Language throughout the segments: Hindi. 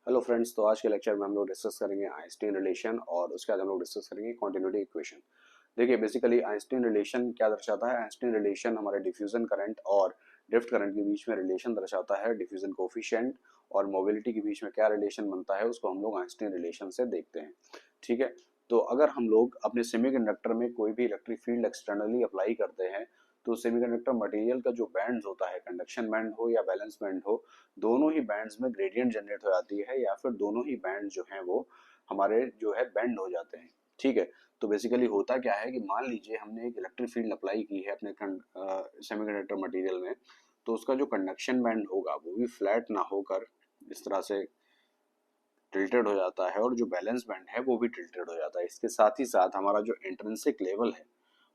हेलो फ्रेंड्स, तो आज के लेक्चर में हम लोग डिस्कस करेंगे आइंस्टीन रिलेशन और उसके बाद हम लोग डिस्कस करेंगे कॉन्टिन्यूटी इक्वेशन। देखिए बेसिकली आइंस्टीन रिलेशन क्या दर्शाता है। आइंस्टीन रिलेशन हमारे डिफ्यूजन करंट और ड्रिफ्ट करंट के बीच में रिलेशन दर्शाता है। डिफ्यूजन कोफिशिएंट और मोबिलिटी के बीच में क्या रिलेशन बनता है उसको हम लोग आइंस्टीन रिलेशन से देखते हैं। ठीक है, तो अगर हम लोग अपने सेमीकंडक्टर में कोई भी इलेक्ट्रिक फील्ड एक्सटर्नली अप्लाई करते हैं तो सेमीकंडक्टर मटेरियल का जो बैंड होता है, कंडक्शन बैंड हो या बैलेंस बैंड हो, दोनों ही बैंड्स में ग्रेडियंट जनरेट हो जाती है या फिर दोनों ही बैंड जो हैं वो हमारे जो है बेंड हो जाते हैं। ठीक है, तो बेसिकली होता क्या है कि मान लीजिए हमने एक इलेक्ट्रिक फील्ड अप्लाई की है अपने सेमीकंडक्टर मटेरियल में, तो उसका जो कंडक्शन बैंड होगा वो भी फ्लैट ना होकर इस तरह से टिल्टेड हो जाता है और जो बैलेंस बैंड है वो भी टिल्टेड हो जाता है। इसके साथ ही साथ हमारा जो इंट्रिंसिक लेवल है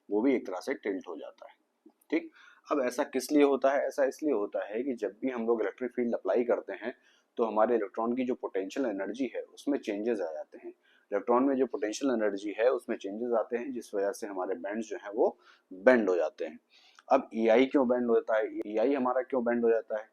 वो भी एक तरह से टिल्ट हो जाता है। ठीक, अब ऐसा किस लिए होता है? ऐसा इसलिए होता है कि जब भी हम लोग इलेक्ट्रिक फील्ड अप्लाई करते हैं तो हमारे इलेक्ट्रॉन की जो पोटेंशियल एनर्जी है उसमें चेंजेस आ जाते हैं। इलेक्ट्रॉन में जो पोटेंशियल एनर्जी है उसमें चेंजेस आते हैं जिस वजह से हमारे बैंड्स जो है वो बेंड हो जाते हैं। अब EI क्यों बेंड होता है? EI हमारा क्यों बेंड हो जाता है?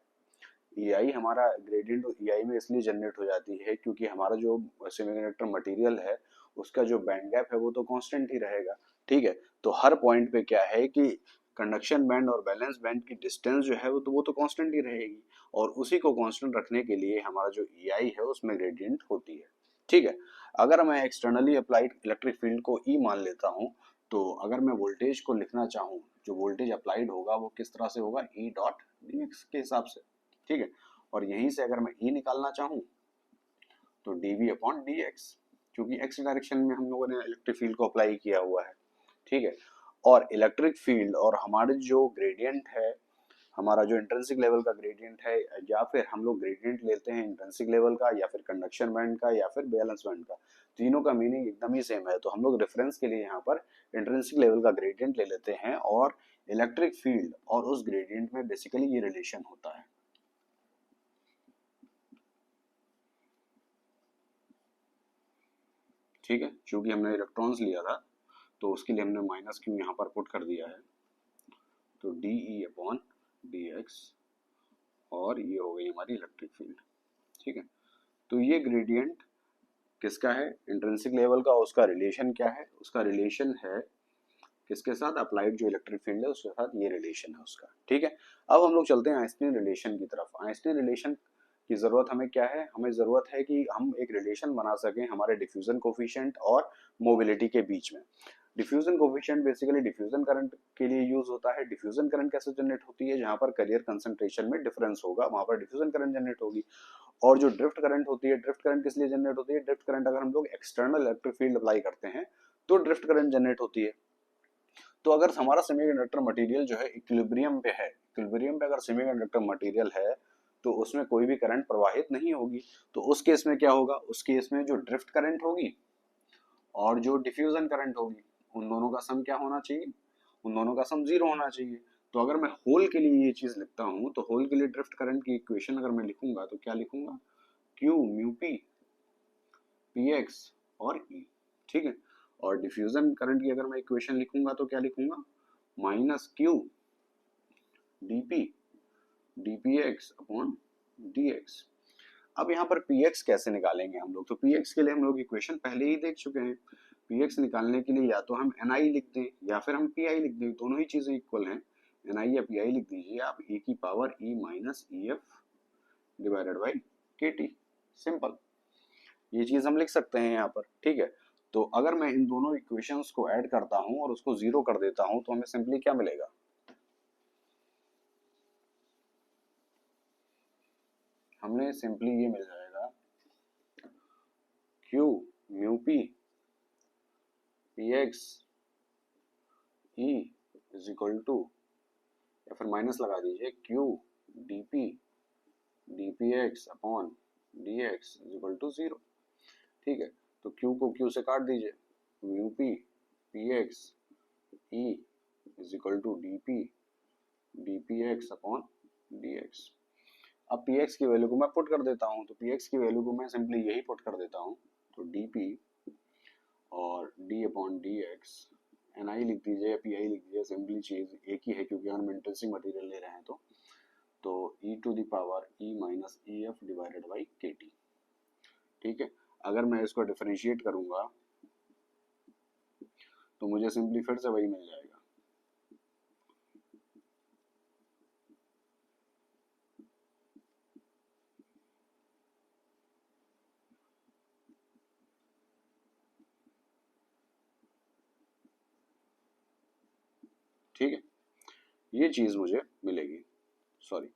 EI हमारा ग्रेडियंट EI में इसलिए जनरेट हो जाती है क्योंकि हमारा जो सेमीकंडक्टर मटेरियल है उसका जो बैंड गैप है वो तो कांस्टेंट ही रहेगा। ठीक है, तो हर पॉइंट पे क्या है कि कंडक्शन बैंड और बैलेंस बैंड की डिस्टेंस जो है वो तो कांस्टेंट ही रहेगी और उसी को कांस्टेंट रखने के लिए हमारा जो EI है उसमें ग्रेडियंट होती है। ठीक है, अगर मैं एक्सटर्नली अप्लाइड इलेक्ट्रिक फील्ड को E मान लेता हूँ तो अगर मैं वोल्टेज को लिखना चाहूँ, जो वोल्टेज अप्लाइड होगा वो किस तरह से होगा? E डॉट dx के हिसाब से। ठीक है, और यहीं से अगर मैं E निकालना चाहूँ तो dv अपॉन dx, क्योंकि x डायरेक्शन में हम लोगों ने इलेक्ट्रिक फील्ड को अप्लाई किया हुआ है। ठीक है, और इलेक्ट्रिक फील्ड और हमारे जो ग्रेडियंट है, हमारा जो इंट्रिंसिक लेवल का ग्रेडियंट है, या फिर हम लोग ग्रेडियंट लेते हैं इंट्रिंसिक लेवल का या फिर कंडक्शन बैंड का या फिर बैलेंस बैंड का, तीनों का मीनिंग एकदम ही सेम है। तो हम लोग रेफरेंस के लिए यहाँ पर इंट्रिंसिक लेवल का ग्रेडियंट ले लेते हैं और इलेक्ट्रिक फील्ड और उस ग्रेडियंट में बेसिकली ये रिलेशन होता है। ठीक है, क्योंकि हमने इलेक्ट्रॉन्स लिया था तो उसके लिए हमने माइनस क्यू यहाँ पर पुट कर दिया है, तो D E upon D x, और ये हो गई हमारी इलेक्ट्रिक फील्ड। ठीक है, तो ये ग्रेडियंट किसका है? इंट्रिंसिक लेवल का। उसका रिलेशन क्या है? उसका रिलेशन है किसके साथ? अप्लाइड जो इलेक्ट्रिक फील्ड है उसके साथ ये रिलेशन है उसका। ठीक है, अब हम लोग चलते हैं आइंस्टीन रिलेशन की तरफ। आइंस्टीन रिलेशन की जरूरत हमें क्या है? हमें जरूरत है कि हम एक रिलेशन बना सकें हमारे डिफ्यूजन कोफिशिएंट और मोबिलिटी के बीच में। Diffusion coefficient basically diffusion current के लिए यूज होता है। डिफ्यूजन करंट कैसे जनरेट होती है? जहां पर करियर कंसंट्रेशन में डिफरेंस होगा वहां पर डिफ्यूजन करंट जनरेट होगी। और जो ड्रिफ्ट करंट होती है, ड्रिफ्ट करंट किस लिए जनरेट होती है? ड्रिफ्ट करंट अगर हम लोग एक्सटर्नल इलेक्ट्रिक फील्ड अप्लाई करते हैं तो ड्रिफ्ट करंट जनरेट होती है। तो अगर हमारा सेमीकंडक्टर मटेरियल जो है इक्विलिब्रियम पे है, इक्विलिब्रियम पे अगर सेमीकंडक्टर मटेरियल है तो उसमें कोई भी करंट प्रवाहित नहीं होगी। तो उस केस में क्या होगा? उस केस में जो ड्रिफ्ट करंट होगी और जो डिफ्यूजन करंट होगी उन दोनों का सम क्या होना चाहिए? उन दोनों का सम जीरो होना चाहिए। तो अगर मैं होल के लिए ये चीज लिखता हूँ तो होल के लिए ड्रिफ्ट करंट की इक्वेशन अगर मैं लिखूंगा तो क्या लिखूंगा? Q mu P P x और ई। ठीक है, और डिफ्यूजन करंट की अगर मैं इक्वेशन लिखूंगा तो क्या लिखूंगा? Minus Q DP DP x upon D X. अब यहाँ पर पी एक्स कैसे निकालेंगे हम लोग? तो पी एक्स के लिए हम लोग इक्वेशन पहले ही देख चुके हैं। पी एक्स निकालने के लिए या तो हम एन आई लिख दें या फिर हम पी आई लिख दें, दोनों ही चीजें इक्वल हैं। एन आई या पी आई लिख दीजिए आप, e की power e minus E F divided by K T. Simple, ये चीज हम लिख सकते हैं यहाँ पर। ठीक है, तो अगर मैं इन दोनों इक्वेशंस को ऐड करता हूँ और उसको जीरो कर देता हूँ तो हमें सिंपली क्या मिलेगा? हमें सिंपली ये मिल जाएगा Q mu P P X E is equal to, या फिर माइनस लगा दीजिए, Q D P D X upon D X is equal to zero. ठीक है, तो क्यू को क्यू से काट दीजिए, mu P X E is equal to D P X upon D X. अब पी एक्स की वैल्यू को मैं पुट कर देता हूँ, तो पी एक्स की वैल्यू को मैं सिंपली यही पुट कर देता हूँ, तो डी पी और D upon D X, N I लिख दीजिए या पी आई लिख दीजिए, सिंपली चीज एक ही है क्योंकि हम इंट्रिंसिक मटेरियल ले रहे हैं। तो E to the power E minus E F divided by K T. ठीक है। अगर मैं इसको डिफरेंशिएट करूंगा तो मुझे सिंपली फिर से वही मिल जाएगा। ठीक है, ये चीज मुझे मिलेगी, सॉरी,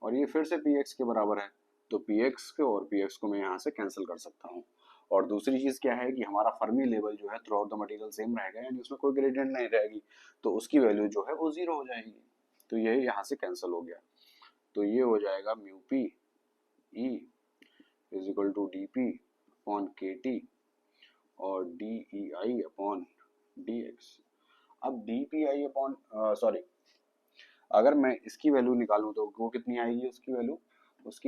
और ये फिर से पी एक्स के बराबर है, तो पी एक्स को और पी एक्स को मैं यहाँ से कैंसिल कर सकता हूँ। और दूसरी चीज क्या है कि हमारा फर्मी लेवल जो है through out the material same रहेगा, यानी उसमें कोई ग्रेडियंट नहीं रहेगी, तो उसकी वैल्यू जो है वो जीरो हो जाएगी। तो ये यहाँ से कैंसिल हो गया, तो ये हो जाएगा mu P E is equal to D P upon K T और D E I upon D X. अब D P I upon sorry, अगर मैं इसकी वैल्यू निकालूं तो वो कितनी आएगी, उसकी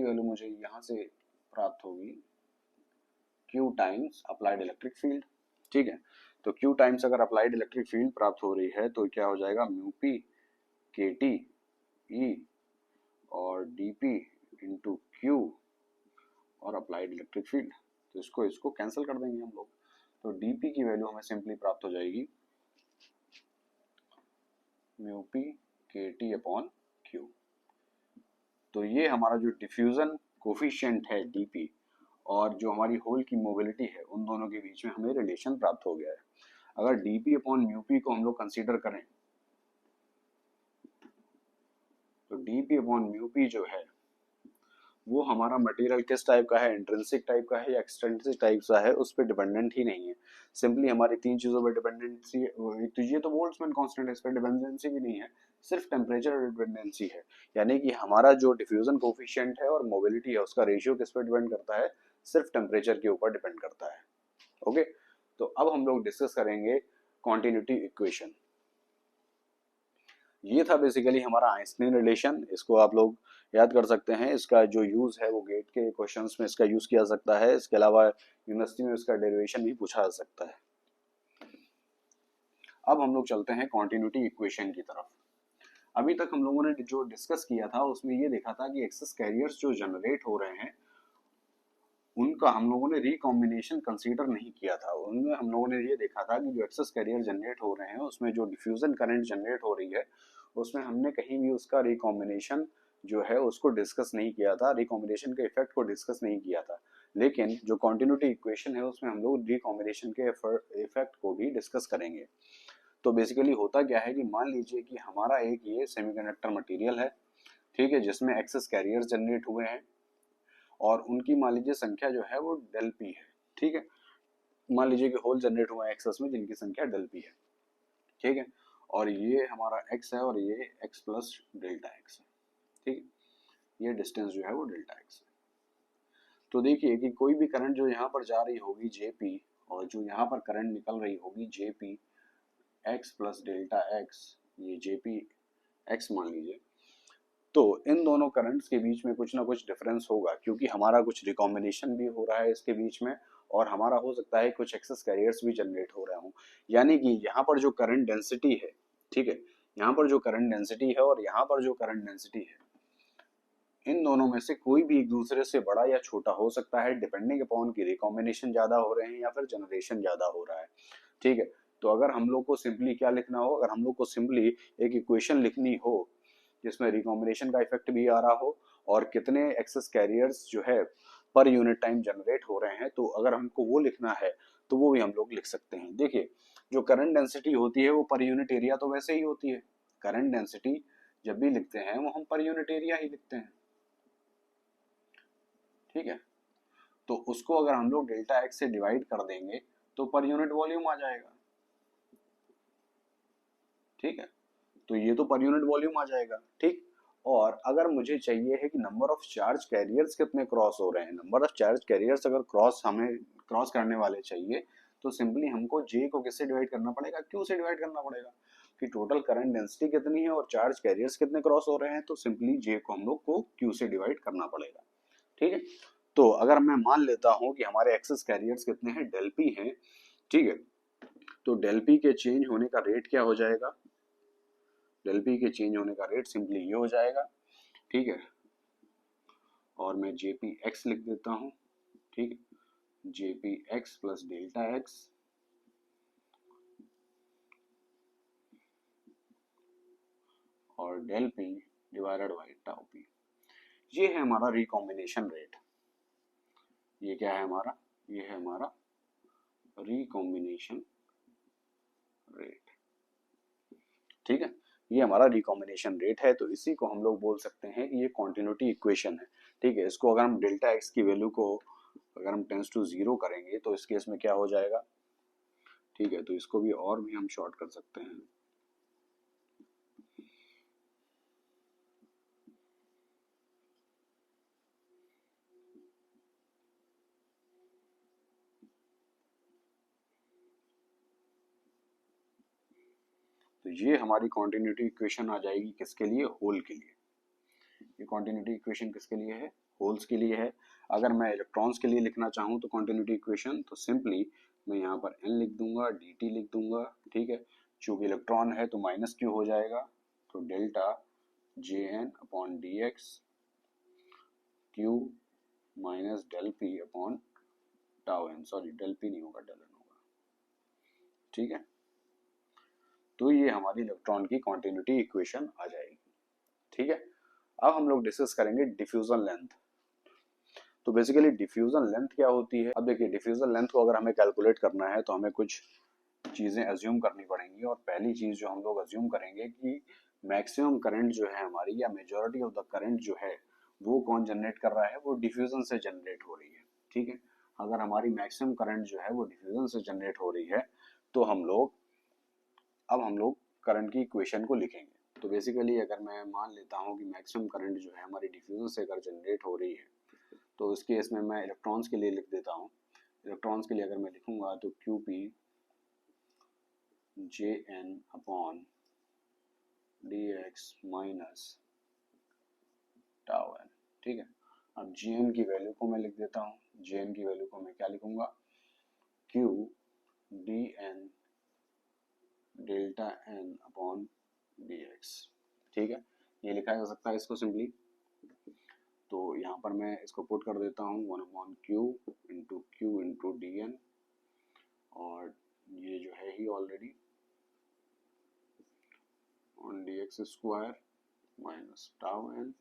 वैल्यू मुझे यहाँ से प्राप्त होगी Q times applied electric field. ठीक है, तो Q टाइम्स अगर अप्लाइड इलेक्ट्रिक फील्ड प्राप्त हो रही है तो क्या हो जाएगा, म्यू पी के टी ई और डी पी इंटू क्यू और अप्लाइड इलेक्ट्रिक फील्ड। तो इसको कैंसिल कर देंगे हम लोग, तो डीपी की वैल्यू हमें सिंपली प्राप्त हो जाएगी म्यू पी के टी अपॉन क्यू। तो ये हमारा जो डिफ्यूजन कोफिशिएंट है डीपी और जो हमारी होल की मोबिलिटी है, उन दोनों के बीच में हमें रिलेशन प्राप्त हो गया है। अगर डीपी अपॉन म्यू पी को हम लोग कंसीडर करें तो डीपी अपॉन म्यू पी जो है वो हमारा मटेरियल किस टाइप का है, इंट्रिंसिक टाइप का है या एक्सट्रिंसिक टाइप का है, उस पर डिपेंडेंट ही नहीं है। सिंपली हमारी तीन चीजों पर डिपेंडेंसी, तो ये तो बोल्ट्जमैन कांस्टेंट है, इस पर डिपेंडेंसी भी नहीं है, सिर्फ टेम्परेचर डिपेंडेंसी है। यानी कि हमारा जो डिफ्यूजन कोफिशिएंट है और मोबिलिटी है उसका रेशियो किस पर डिपेंड करता है, सिर्फ टेम्परेचर के ऊपर डिपेंड करता है। ओके, तो अब हम लोग डिस्कस करेंगे कॉन्टिन्यूटी इक्वेशन। ये था बेसिकली हमारा आइंस्टीन रिलेशन, इसको आप लोग याद कर सकते हैं। इसका जो यूज है वो गेट के क्वेश्चंस में इसका यूज किया जा सकता है, इसके अलावा यूनिवर्सिटी में इसका डेरिवेशन भी पूछा जा सकता है। अब हम लोग चलते हैं कॉन्टिन्यूटी इक्वेशन की तरफ। अभी तक हम लोगों ने जो डिस्कस किया था उसमें ये देखा था कि एक्सेस कैरियर्स जो जनरेट हो रहे हैं उनका हम लोगों ने रिकॉम्बिनेशन कंसीडर नहीं किया था। उनमें हम लोगों ने ये देखा था कि जो एक्सेस कैरियर जनरेट हो रहे हैं उसमें जो डिफ्यूजन करंट जनरेट हो रही है उसमें हमने कहीं भी उसका रिकॉम्बिनेशन जो है उसको डिस्कस नहीं किया था, रिकॉम्बिनेशन के इफेक्ट को डिस्कस नहीं किया था। लेकिन जो कॉन्टिन्यूटी इक्वेशन है उसमें हम लोग रिकॉम्बिनेशन के इफेक्ट को भी डिस्कस करेंगे। तो बेसिकली होता क्या है कि मान लीजिए कि हमारा एक ये सेमीकंडक्टर मटेरियल है, ठीक है, जिसमें एक्सेस कैरियर्स जनरेट हुए हैं और उनकी मान लीजिए संख्या जो है वो डेल पी है। ठीक है, मान लीजिए कि होल जनरेट हुआ है एक्सेस में जिनकी संख्या डेल पी है। ठीक है, और ये हमारा एक्स है और ये एक्स प्लस डेल्टा एक्स है। ठीक है, ये डिस्टेंस जो है वो डेल्टा एक्स है। तो देखिए कि कोई भी करंट जो यहाँ पर जा रही होगी जेपी और जो यहाँ पर करंट निकल रही होगी JP X plus delta x, ये जेपी एक्स मान लीजिए, तो इन दोनों करंट्स के बीच में कुछ ना कुछ डिफरेंस होगा क्योंकि हमारा कुछ रिकॉम्बिनेशन भी हो रहा है इसके बीच में और हमारा हो सकता है कुछ एक्सेस कैरियर्स भी जनरेट हो रहे हों। यानी कि यहाँ पर जो करंट डेंसिटी है, ठीक है, यहाँ पर जो करंट डेंसिटी है और यहाँ पर जो करंट डेंसिटी है, इन दोनों में से कोई भी एक दूसरे से बड़ा या छोटा हो सकता है डिपेंडिंग अपॉन की रिकॉम्बिनेशन ज्यादा हो रहे हैं या फिर जनरेशन ज्यादा हो रहा है। ठीक है, तो अगर हम लोग को सिंपली क्या लिखना हो, अगर हम लोग को सिंपली एक इक्वेशन लिखनी हो जिसमें रिकॉम्बिनेशन का इफेक्ट भी आ रहा हो और कितने एक्सेस कैरियर्स जो है पर यूनिट टाइम जनरेट हो रहे हैं, तो अगर हमको वो लिखना है तो वो भी हम लोग लिख सकते हैं। देखिए, जो करंट डेंसिटी होती है वो पर यूनिट एरिया तो वैसे ही होती है, करंट डेंसिटी जब भी लिखते हैं वो हम पर यूनिट एरिया ही लिखते हैं। ठीक है, तो उसको अगर हम लोग डेल्टा एक्स से डिवाइड कर देंगे तो पर यूनिट वॉल्यूम आ जाएगा। ठीक है, तो ये तो पर यूनिट वॉल्यूम आ जाएगा। ठीक, और अगर मुझे चाहिए है कि नंबर ऑफ चार्ज कैरियर्स कितने क्रॉस हो रहे हैं, नंबर ऑफ चार्ज कैरियर्स अगर हमें क्रॉस करने वाले चाहिए तो सिंपली हमको जे को किससे डिवाइड करना पड़ेगा, क्यू से डिवाइड करना पड़ेगा कि टोटल करंट डेंसिटी कितनी है और चार्ज कैरियर्स कितने क्रॉस हो रहे हैं, तो सिंपली जे को हम लोग को क्यू से डिवाइड करना पड़ेगा। ठीक है, तो अगर मैं मान लेता हूं कि हमारे एक्सेस कैरियर्स कितने हैं, डेल पी हैं, ठीक है, तो डेल पी के चेंज होने का रेट क्या हो जाएगा, डेल पी के चेंज होने का रेट सिंपली ये हो जाएगा। ठीक है, और मैं जेपी एक्स लिख देता हूँ, ठीक है, JP X plus delta X और del P divided by tau P. ये है हमारा रिकॉम्बिनेशन रेट। ये क्या है हमारा, ये है हमारा रिकॉम्बिनेशन रेट, ठीक है, ये हमारा रिकॉम्बिनेशन रेट है। तो इसी को हम लोग बोल सकते हैं कि ये कॉन्टिन्यूटी इक्वेशन है, ठीक है। इसको अगर हम डेल्टा एक्स की वैल्यू को अगर हम टेंस टू जीरो करेंगे तो इस केस में क्या हो जाएगा, ठीक है। तो इसको भी और भी हम शॉर्ट कर सकते हैं, तो ये हमारी कॉन्टिन्यूटी इक्वेशन आ जाएगी किसके लिए, होल के लिए। ये कॉन्टिन्यूटी इक्वेशन किसके लिए है, होल्स के लिए है। अगर मैं इलेक्ट्रॉन्स के लिए लिखना चाहूँ तो कॉन्टिन्यूटी इक्वेशन, तो सिंपली मैं यहाँ पर n लिख दूंगा, dt लिख दूंगा, ठीक है। चूंकि इलेक्ट्रॉन है तो माइनस क्यू हो जाएगा, तो delta J N upon D X Q minus del P upon tau N, sorry del P नहीं होगा, डेल एन होगा, ठीक है। तो ये हमारी इलेक्ट्रॉन की कॉन्टिन्यूटी इक्वेशन आ जाएगी, ठीक है। अब हम लोग डिस्कस करेंगे डिफ्यूजन लेंथ। तो बेसिकली डिफ्यूजन लेंथ क्या होती है। अब देखिए डिफ्यूजन लेंथ को अगर हमें कैलकुलेट करना है तो हमें कुछ चीजें अज्यूम करनी पड़ेंगी, और पहली चीज जो हम लोग अज्यूम करेंगे कि मैक्सिमम करंट जो है हमारी, या मेजॉरिटी ऑफ द करंट जो है वो कौन जनरेट कर रहा है, वो डिफ्यूजन से जनरेट हो रही है, ठीक है। अगर हमारी मैक्सिमम करंट जो है वो डिफ्यूजन से जनरेट हो रही है तो हम लोग करंट की इक्वेशन को लिखेंगे। तो बेसिकली अगर मैं मान लेता हूँ कि मैक्सिमम करंट जो है हमारी डिफ्यूजन से अगर जनरेट हो रही है, तो इस केस में मैं इलेक्ट्रॉन्स के लिए लिख देता हूँ। इलेक्ट्रॉन्स के लिए अगर मैं लिखूंगा तो Q P J N upon D X minus tau N, ठीक है। अब जी एन की वैल्यू को मैं लिख देता हूँ, जी एन की वैल्यू को मैं क्या लिखूंगा, Q D N delta N upon D X, ठीक है। ये लिखा जा सकता है इसको सिंपली, तो यहाँ पर मैं इसको पुट कर देता हूँ 1 upon Q into D N, और ये जो है ही already on D X square minus tau N,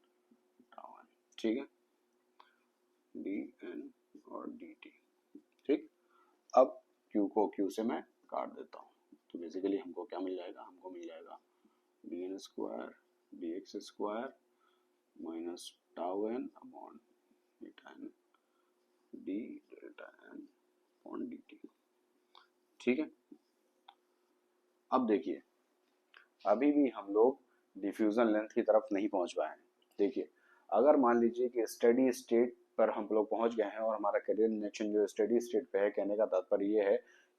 ठीक है, डी एन और डी टी, ठीक। अब क्यू को क्यू से मैं काट देता हूँ, तो बेसिकली हमको क्या मिल जाएगा, हमको मिल जाएगा D N square D X square minus tau N upon beta N D delta N upon D T, ठीक है। अब देखिए अभी भी हम लोग डिफ्यूजन लेंथ की तरफ नहीं पहुंच पाए हैं। देखिए अगर मान लीजिए कि स्टेडी स्टेट पर हम लोग पहुंच गए हैं और हमारा कैरियर इंजेक्शन जो स्टेडी स्टेट पे है, कहने का तात्पर्य ये है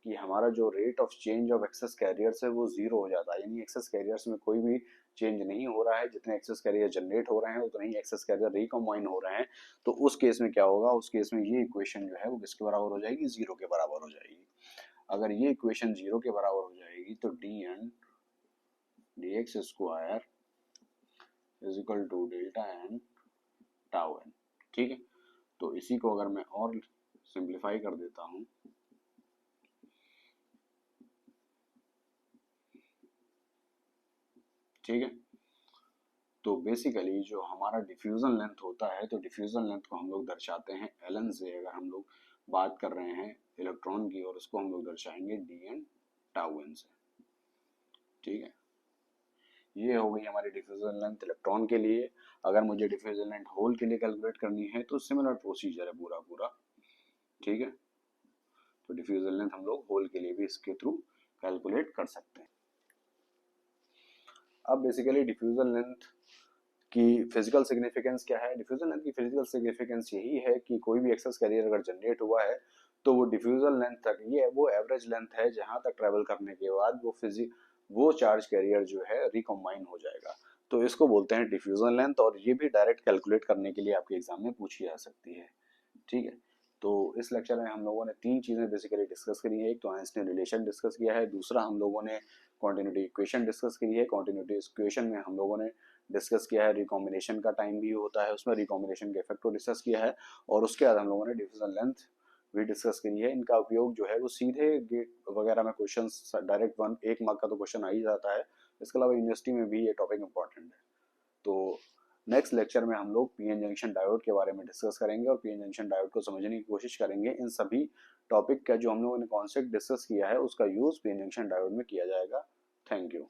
कि हमारा जो rate of change of excess carriers है वो जीरो हो जाता है, यानी एक्सेस कैरियर्स में कोई भी चेंज नहीं हो रहा है, जितने एक्सेस कैरियर जनरेट हो रहे हैं उतने ही एक्सेस कैरियर रिकॉम्बाइन हो रहे हैं। तो उस केस में क्या होगा, उस केस में ये इक्वेशन जो है वो किसके बराबर हो जाएगी, जीरो के बराबर हो जाएगी। अगर ये इक्वेशन जीरो के बराबर हो जाएगी तो D N D X square is equal to delta N tau N, ठीक है। तो इसी को अगर मैं और सिंप्लीफाई कर देता हूं, ठीक है, तो बेसिकली जो हमारा डिफ्यूजन लेंथ होता है, तो डिफ्यूजन लेंथ को हम लोग दर्शाते हैं एलन से। अगर हम लोग बात कर रहे हैं इलेक्ट्रॉन की, और उसको हम लोग दर्शाएंगे डी एन टाउ एन से, ठीक है। ये हो गई हमारी डिफ्यूजन लेंथ इलेक्ट्रॉन के लिए। अगर मुझे डिफ्यूजन लेंथ होल के लिए कैलकुलेट करनी है तो सिमिलर प्रोसीजर है पूरा पूरा, ठीक है। तो डिफ्यूजन लेंथ हम लोग होल के लिए भी इसके थ्रू कैलकुलेट कर सकते हैं। अब बेसिकली डिफ्यूजन लेंथ की फिजिकल सिग्निफिकेंस क्या है। डिफ्यूजन लेंथ की फिजिकल सिग्निफिकेंस यही है कि कोई भी एक्सेस कैरियर अगर जनरेट हुआ है तो वो डिफ्यूजन लेंथ तक, ये वो एवरेज लेंथ है जहां तक ट्रेवल करने के बाद वो चार्ज कैरियर जो है रिकॉम्बाइन हो जाएगा। तो इसको बोलते हैं डिफ्यूजन लेंथ, और ये भी डायरेक्ट कैलकुलेट करने के लिए आपके एग्जाम में पूछी जा सकती है, ठीक है। तो इस लेक्चर में हम लोगों ने तीन चीजें बेसिकली डिस्कस करी है। एक तो आइंस्टीन रिलेशन डिस्कस किया है, दूसरा हम लोगों ने कॉन्टिन्यूटी इक्वेशन डिस्कस करी है। कॉन्टिन्यूटी इक्वेशन में हम लोगों ने डिस्कस किया है, रिकॉम्बिनेशन का टाइम भी होता है उसमें, रिकॉम्बिनेशन के इफेक्ट को डिस्कस किया है, और उसके बाद हम लोगों ने डिफ्यूजन लेंथ भी डिस्कस करी है। इनका उपयोग जो है वो सीधे गेट वगैरह में क्वेश्चन डायरेक्ट 1 मार्क का तो क्वेश्चन आ ही जाता है, इसके अलावा यूनिवर्सिटी में भी ये टॉपिक इंपॉर्टेंट है। तो नेक्स्ट लेक्चर में हम लोग पीएन जंक्शन डायोड के बारे में डिस्कस करेंगे और पीएन जंक्शन डायोड को समझने की कोशिश करेंगे। इन सभी टॉपिक का जो हम लोगों ने कॉन्सेप्ट डिस्कस किया है उसका यूज पीएन जंक्शन डायोड में किया जाएगा। Thank you.